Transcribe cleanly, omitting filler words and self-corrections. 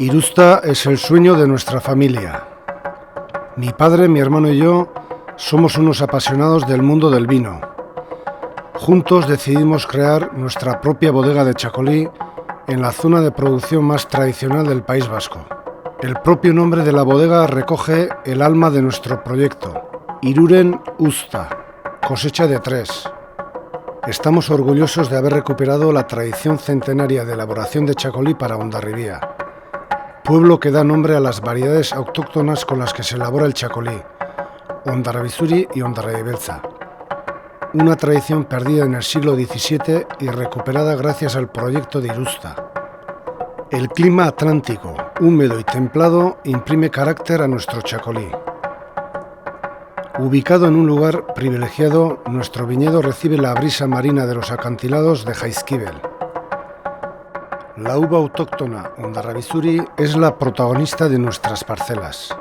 Irusta es el sueño de nuestra familia. Mi padre, mi hermano y yo somos unos apasionados del mundo del vino. Juntos decidimos crear nuestra propia bodega de Txakoli en la zona de producción más tradicional del País Vasco. El propio nombre de la bodega recoge el alma de nuestro proyecto, Iruren Uzta, cosecha de 3. Estamos orgullosos de haber recuperado la tradición centenaria de elaboración de Txakoli para Hondarribia, pueblo que da nombre a las variedades autóctonas con las que se elabora el Txakoli, Hondarribizuri y Hondarribeltza. Una tradición perdida en el siglo XVII y recuperada gracias al proyecto de Irusta. El clima atlántico, húmedo y templado imprime carácter a nuestro Txakoli. Ubicado en un lugar privilegiado, nuestro viñedo recibe la brisa marina de los acantilados de Jaizkibel. La uva autóctona Hondarribizuri es la protagonista de nuestras parcelas.